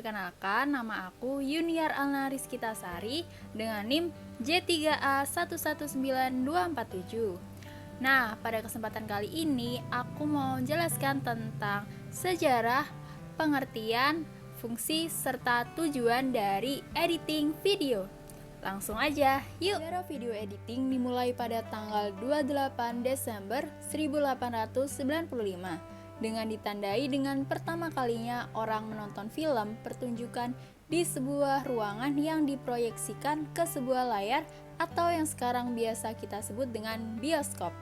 perkenalkan, nama aku Yuniar Alna Rizkitasari dengan NIM J3A119247. Nah, pada kesempatan kali ini aku mau jelaskan tentang sejarah, pengertian, fungsi, serta tujuan dari editing video. Langsung aja, yuk! Sejarah video editing dimulai pada tanggal 28 Desember 1895 dengan ditandai dengan pertama kalinya orang menonton film pertunjukan di sebuah ruangan yang diproyeksikan ke sebuah layar atau yang sekarang biasa kita sebut dengan bioskop.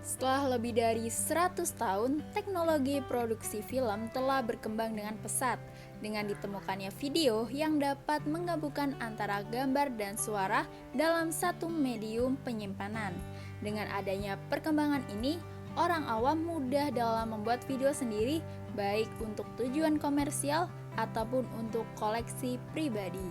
Setelah lebih dari 100 tahun, teknologi produksi film telah berkembang dengan pesat dengan ditemukannya video yang dapat menggabungkan antara gambar dan suara dalam satu medium penyimpanan. Dengan adanya perkembangan ini, orang awam mudah dalam membuat video sendiri, baik untuk tujuan komersial ataupun untuk koleksi pribadi.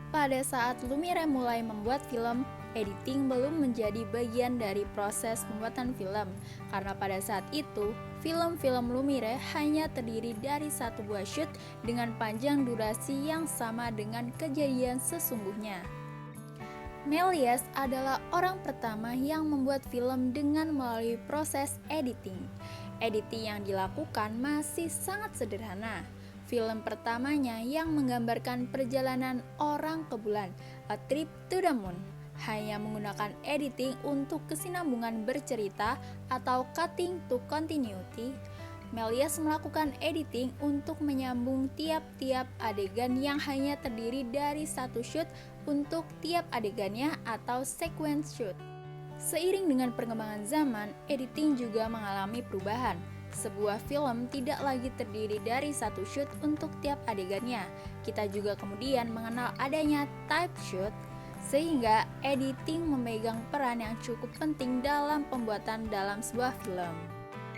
Pada saat Lumiere mulai membuat film, editing belum menjadi bagian dari proses pembuatan film, karena pada saat itu, film-film Lumiere hanya terdiri dari satu buah shoot dengan panjang durasi yang sama dengan kejadian sesungguhnya. Méliès adalah orang pertama yang membuat film dengan melalui proses editing. Editing yang dilakukan masih sangat sederhana. Film pertamanya yang menggambarkan perjalanan orang ke bulan, A Trip to the Moon, hanya menggunakan editing untuk kesinambungan bercerita atau cutting to continuity. Méliès melakukan editing untuk menyambung tiap-tiap adegan yang hanya terdiri dari satu shoot untuk tiap adegannya atau sequence shoot. Seiring dengan perkembangan zaman, editing juga mengalami perubahan. Sebuah film tidak lagi terdiri dari satu shoot untuk tiap adegannya. Kita juga kemudian mengenal adanya type shoot, sehingga editing memegang peran yang cukup penting dalam pembuatan dalam sebuah film.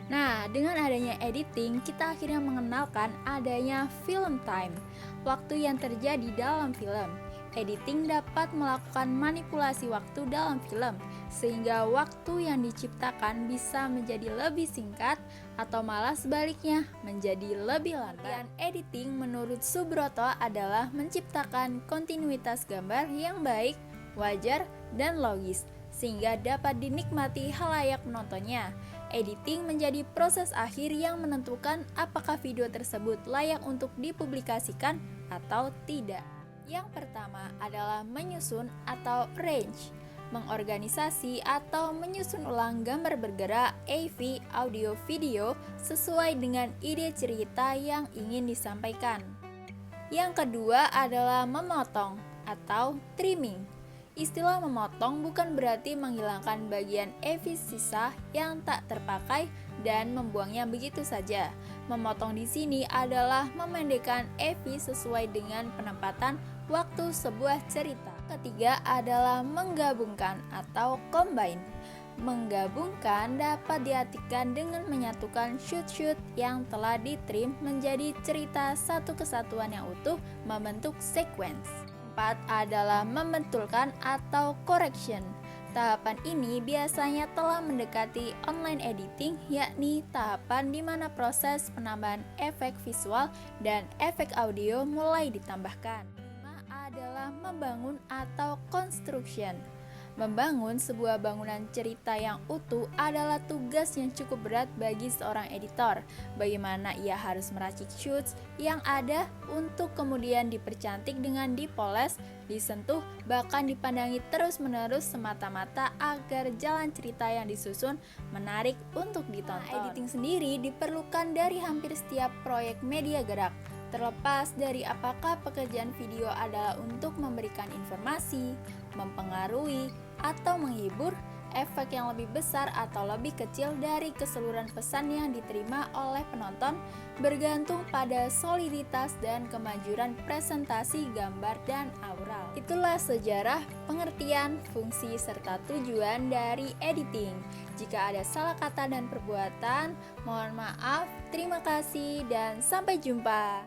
Nah, dengan adanya editing, kita akhirnya mengenalkan adanya film time, waktu yang terjadi dalam film. Editing dapat melakukan manipulasi waktu dalam film, sehingga waktu yang diciptakan bisa menjadi lebih singkat atau malah sebaliknya menjadi lebih lambat. Editing menurut Subroto adalah menciptakan kontinuitas gambar yang baik, wajar, dan logis, sehingga dapat dinikmati khalayak penontonnya. Editing menjadi proses akhir yang menentukan apakah video tersebut layak untuk dipublikasikan atau tidak. Yang pertama adalah menyusun atau arrange, mengorganisasi atau menyusun ulang gambar bergerak, AV, audio, video sesuai dengan ide cerita yang ingin disampaikan. Yang kedua adalah memotong atau trimming. Istilah memotong bukan berarti menghilangkan bagian AV sisa yang tak terpakai dan membuangnya begitu saja. Memotong di sini adalah memendekkan AV sesuai dengan penempatan waktu sebuah cerita. Ketiga adalah menggabungkan atau combine. Menggabungkan dapat diartikan dengan menyatukan shoot-shoot yang telah ditrim menjadi cerita satu kesatuan yang utuh membentuk sequence. Adalah membetulkan atau correction. Tahapan ini biasanya telah mendekati online editing, yakni tahapan di mana proses penambahan efek visual dan efek audio mulai ditambahkan. Adalah membangun atau construction. Membangun sebuah bangunan cerita yang utuh adalah tugas yang cukup berat bagi seorang editor. Bagaimana ia harus meracik shoots yang ada untuk kemudian dipercantik dengan dipoles, disentuh, bahkan dipandangi terus-menerus semata-mata agar jalan cerita yang disusun menarik untuk ditonton. Editing sendiri diperlukan dari hampir setiap proyek media gerak. Terlepas dari apakah pekerjaan video adalah untuk memberikan informasi, mempengaruhi, atau menghibur, efek yang lebih besar atau lebih kecil dari keseluruhan pesan yang diterima oleh penonton bergantung pada soliditas dan kemajuran presentasi gambar dan aural. Itulah sejarah, pengertian, fungsi, serta tujuan dari editing. Jika ada salah kata dan perbuatan, mohon maaf, terima kasih, dan sampai jumpa.